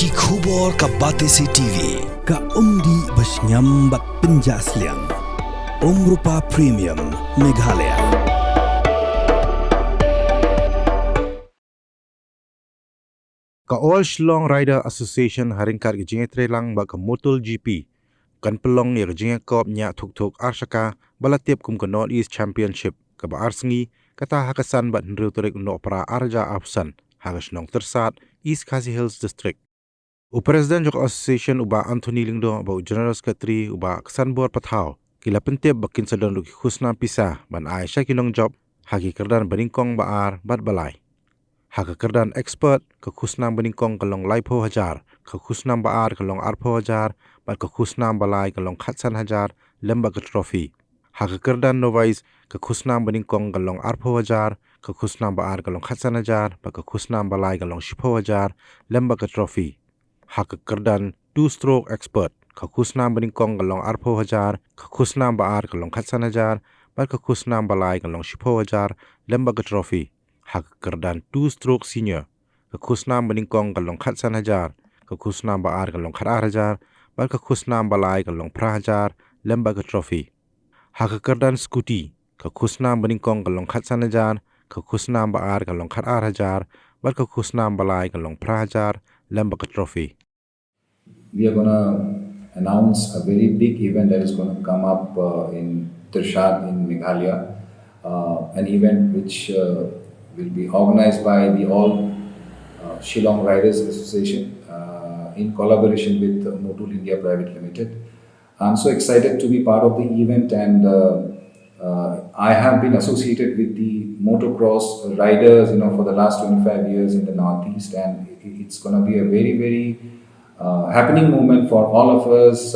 Ki khubor ka Batesi TV. Ka umdi basnyam bat penjaslian. Rupa Premium Meghalaya. Ka All Shillong Rider Association haringkat gejinge trelang ba ka MotoGP. Kan pelong ya gejinge kop nya thuk arsaka balatiap kum ka North East Championship ka ba arsengi kata hakasan bat nriu turik no para arja afsan hagas nong tersat East Khasi Hills District. Presiden jok association uba Anthony Lingdo ba general secretary uba kesan board pathau kila pentep bakin sadon luki khusna pisah ban Aisyah kinong job hagi kerdan beningkong baar bat balai. Haka kerdan expert ke khusnam beningkong kalong laipo hajar, ke khusnam baar kalong arpo hajar, bat ke khusnam balai kalong khatsan hajar, lemba ke trofi. Haka kerdan novice ke khusnam beningkong kalong arpo hajar, ke khusnam baar kalong khatsan hajar, bat ke khusnam balai kalong shipo hajar, lemba ke trofi. Haka kerdan two-stroke expert, ke khusnam beningkong kalong arpo hajar, ke khusnam baar kalong khatsan hajar, bat ke khusnam balai kalong shipo hajar, lemba ke trofi. Hak kerdan two-stroke senior, ke khusnam beningkong kalong khatsan hajar, ke khusnam baar kalong khatar hajar, bat ke khusnam balai kalong pra hajar, lemba ke trofi. Hak kerdan scooty, ke khusnam beningkong kalong khatsan hajar, ke khusnam baar kalong khatar hajar, bat ke khusnam balai kalong pra hajar, lemba ke trofi. We are going to announce a very big event that is going to come up in Tirshad in Meghalaya, an event which will be organized by the All Shillong Riders Association in collaboration with Motul India Private Limited. I'm so excited to be part of the event, and I have been associated with the motocross riders, for the last 25 years in the Northeast, and it's going to be a very, very happening moment for all of us,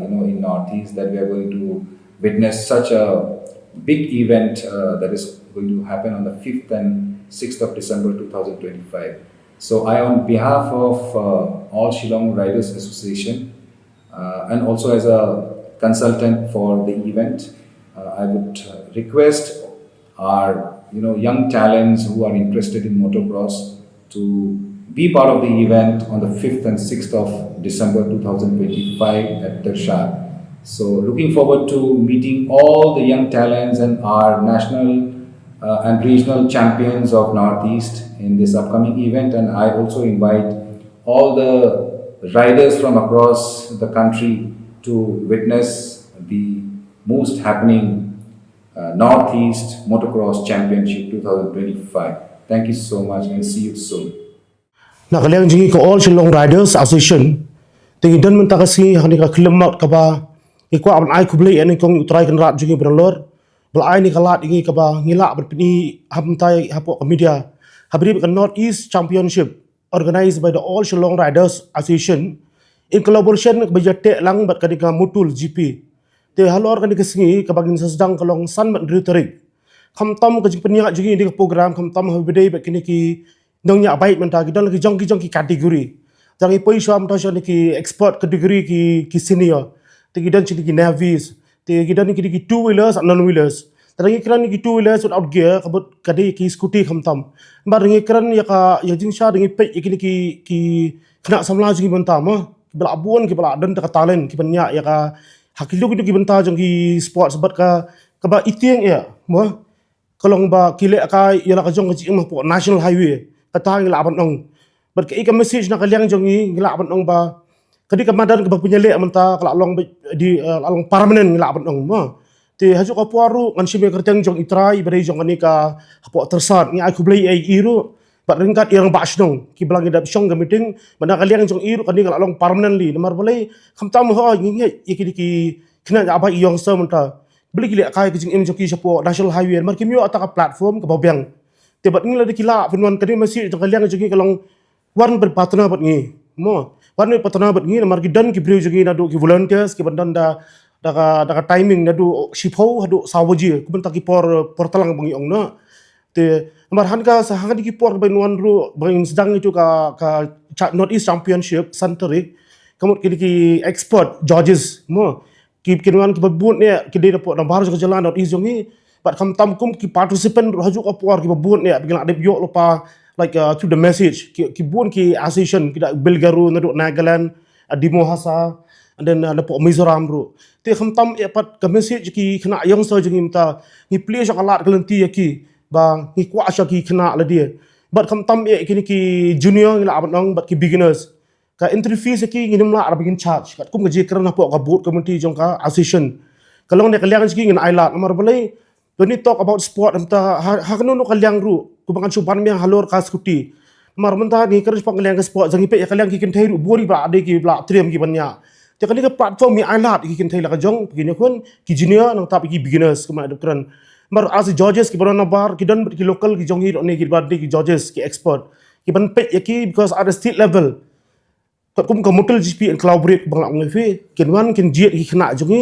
in Northeast, that we are going to witness such a big event that is going to happen on the 5th and 6th of December 2025. So I, on behalf of All Shillong Riders Association, and also as a consultant for the event, I would request our young talents who are interested in motocross to be part of the event on the 5th and 6th of December 2025 at Tirshad. So looking forward to meeting all the young talents and our national and regional champions of Northeast in this upcoming event, and I also invite all the riders from across the country to witness the most happening Northeast Motocross Championship 2025. Thank you so much and see you soon. Nakaliang jingi ko All Shillong Riders Association tingi dan mentakasi hani ka klemat ka ba iko aban ai kublei ani kong utrai kan rat jingi berlor belai ni kalat ingi ka ba ngilak berpini hamtai hapo ka media habri kan North East Championship organized by the All Shillong Riders Association in collaboration ka bajate lang bat kadika Motul GP te halor kan dikasngi ka bagin sedang kalong san bat riterik kham tam ka jing penia jingi di program kham tam habidai bat kini ki dongnya baik mentagi dan lagi jong ki kategori jangi poi sham ta shon ki expert kategori ki senior te gidan chini ki navies te gidan ki two wheelers and non wheelers tangi kran ki two wheelers without gear kabut kadi ki scooty khamtam bar ngi kran ya ka ya jing sha ngi pe ikini ki kena samla jingi bentam bela abun ki bela dan ta talent ki banya ya ka hakilu ki benta jong ki sport sebat ka ba itieng ya mo kalong ba kile ka ya la ka jong ki mo national highway kata ngilaban ong ber ke message na kaliang jong ngilaban ong ba kadi kamadan ke penyele menta kalalong di along permanent ngilaban ong mo ti haju ka puaru ngan sime kerteng jong itrai beri jong ani ka hapo tersat ngi aku blai ai iru bat ringkat irang basnong ki belang dap song ga meeting mana kaliang jong iru kadi kalalong permanently namar boleh khamtam ho ngi ki kena apa iong sa menta beli kili kai ke jing im jong ki sapo national highway mar kimyo ataka platform ke bobeng tebat ngi la dikila penuan kadi masih jong kaliang jong kalong warn berpatna bat ngi mo warn patna bat ngi namar gidan ki breu jong nadu ki volunteers ki bandan da timing nadu shipo hadu sawaji ku benta ki por talang bangi ong na te namar han ka sa han ki por benuan ru bang sedang itu ka North East Championship Santerik kamut ki expert judges mo ki kinuan ki babun ne ki de dapat nambar jong jalan North East jong ni bat kham tam kum ki participant haju ka por ki babun ne bikin adep yo lupa like through the message ki bun ki association kita Belgaru naduk Nagaland Dimo Hasa and then dapat Mizoram bro te khamtam pat ka message ki kena yang so jeng imta ni play shakalat kelenti ki ba ni kwa sha ki kena la dia but khamtam kini ki junior ila abang but ki beginners ka entry fees ki nginum la begin charge kat kum gaji kerana po ka board committee jong ka association kalau ne kalian ki ngin ailat nomor balai when we talk about sport amta hakno no kalian ru kubangan suban mi halor ka skuti mar menta ni kerja pangalian ke sport jangi pe ya kalian ki kin thai ru bori ba ade ki bla triam ki banya te kali ke platform mi ailat ki kin thai la ka jong begini kun ki junior nang tapi ki beginners kuma ada keren mar as judges ki barana bar ki dan ki local ki jongi ne ki bar ki judges ki expert ki ban pe ya ki because at the state level kat kum ka motel GP and collaborate bang lang fi kin wan kin jiet ki kena jongi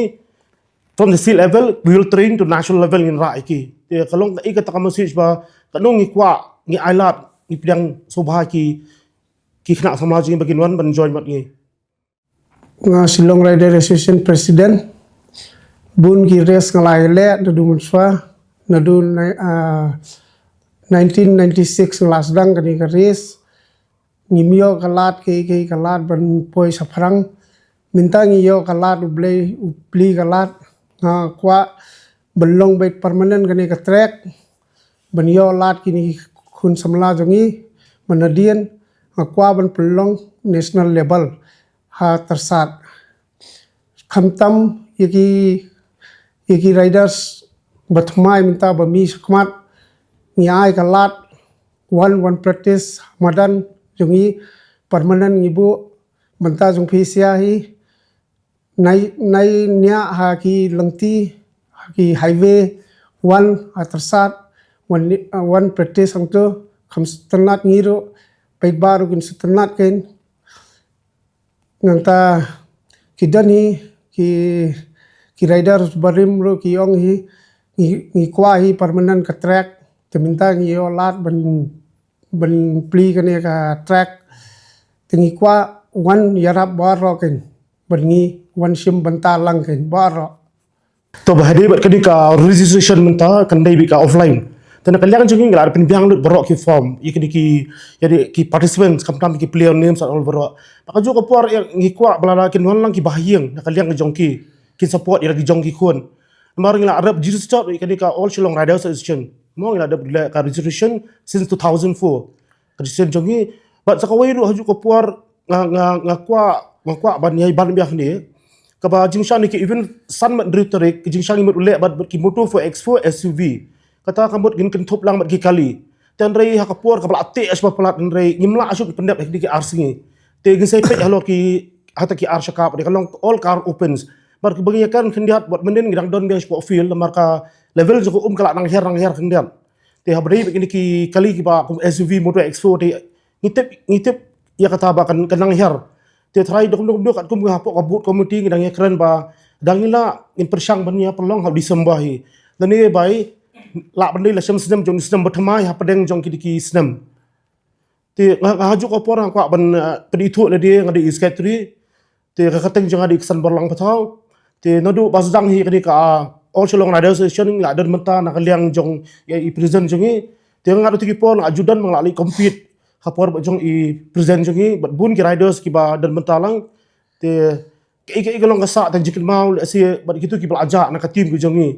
from the state level we will train to national level in ra ki te kalong ka ikata ka message ba kanong ni kwa ni ailat ni pidang sobha ki kena sama jingi bagin wan ban join mat ngi nga Shillong Rider Association President bun ki race ngalai le nadu munswa nadu 1996 last dang kani ka race ngimyo kalat ke kalat ban poi saprang minta ngiyo kalat ubli kalat nga kwa belong baik permanent kani ka track ban yo lat kini kun samla jongi manadian nga kwa ban pelong national level ha tersat khamtam yaki riders batmai minta bami sakmat nyai kalat one practice madan jongi permanent ngibu banta jong pisia hi nai nya ha ki lengti ha ki highway one ha tersat one practice angto kham stanat ngiro pait baru kin stanat ken nganta kidani ki rider barim ro ki ong hi ngi kwa hi permanent ka track teminta ngi yo lat ban pli kane ka track tingi kwa one yarap baro ken ban ngi one sim banta lang ken baro to bahade bat kani ka registration menta kan dai bi ka offline tan kalian jungi ngal pin biang lut borok ki form ikini ki jadi ki participants kam ki player names all borok maka jo ko por ngi kwa balala kin wan lang ki bahyeng na kalian jongki ki support ira ki jongki kun mar ngila arab register ikini ka all Shillong Riders Association mo ngila ada ka registration since 2004 registration jongi bat sakawai ru haju ko por ngakwa ban yai ban biak ni ka ba jingshan ki even san mat dritorik ki jingshan mat ule bat ki moto for X4 SUV kata kamut gin kentup lang mat ki kali tan rei hakapor ka bala ate asba pelat rei ngimla asuk pendap ki RC te gin sai pet halo ki hata ki R shakap de kalong all car opens bar ki bagi kan kendiat buat menden ngidang don biang sport field marka level joko kala nang her kendiat te habrei begini ki kali ki ba SUV motor X4 te ngitip ya kata ba kan nang her te try dok kat kum hapok kabut committee ngidang keren ba dangila in persang bania pelong hab disembahi dan ni bai la bandai la sem jong sistem berthamai ha padeng jong ki sistem te haju ko porang kwa ban peditu le dia ngadi iskatri te kateng jong adi kesan berlang patau te nadu basdang hi kini ka all Shillong Riders Association la dan menta nak liang jong i present jongi te ngadu ti por ajudan mengalali compete kapor jong i present jongi but bun ki riders ki ba dan menta lang te ke long kasa tan jikin mau le si bat gitu ki belajar nak tim ki jongi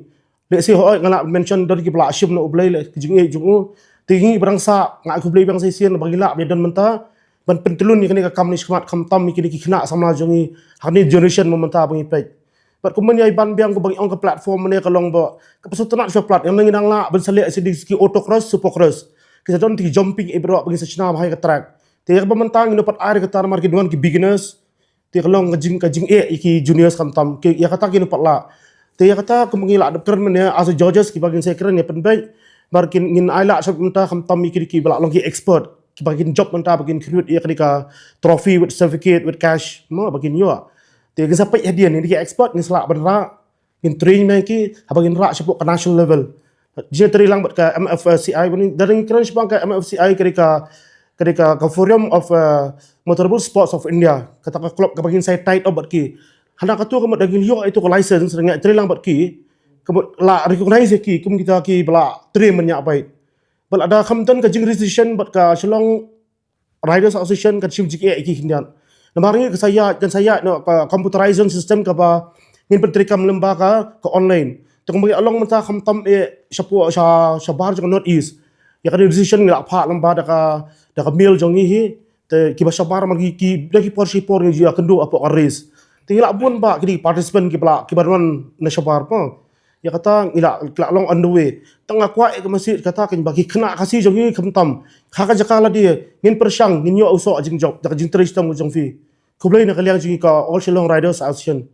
let's say hoi ngala mention dari ki bla asyum no oblay le jingi jungu tingi berangsa ngak ku blay bang sesien bagila be dan menta ban pentelun ni kini ka kam ni skmat kam tam kini ki kena sama jungi hani generation momenta bangi pet pat kumen yai ban biang ko bangi ong ka platform ne kalong ba ka pasutna so plat yang ngidang la ban sale ki autocross supercross ki don ti jumping e bro bangi sechna bahai ka track te ka mentang ni pat air ka tar mar ki duan ki beginners te kalong kajing e ki juniors kam tam ki ya kata ki no pat la te ya kata kumengila ada keren men ya as a judges ki bagin saya keren ya penbai barkin ngin aila sab menta kam tam ki balak longi expert ki bagin job menta bagin create ya ka trophy with certificate with cash mo bagin yo te gin sampai hadiah ni ki expert ni selak benra ngin train mai ki bagin ra sepok ke national level je teri lang bat ka MFCI ni dari keren sebang ka MFCI ketika forum of motorable sports of India kata ka club ka bagin saya tight up bat ki hendak katu kamu daging liok itu ke license dengan trilang bat ki kamu la recognize ki kum kita ki bela train menyak baik bal ada kamtan ka jing decision bat ka Shillong Riders Association ka chim jike iki hindian namaringi ka saya no ka computerization system ka ba ngin petrikam lemba ka online tong bagi along menta kamtam sapu sa bar jong North East ya ka decision ngila pha lemba da ka mail jong hi te ki ba sabar magi ki daki por ni dia kendo apa race tinggal bun ba kini participant ki pala ki barwan na sabar pa ya kata ila long on the way tengah kuat ke masjid kata kan bagi kena kasih jong kamtam khaka jakala dia ngin persyang ngin yo uso jing job dak jing tristam jong fi kublai na kaliang jing ka All Shillong Riders Association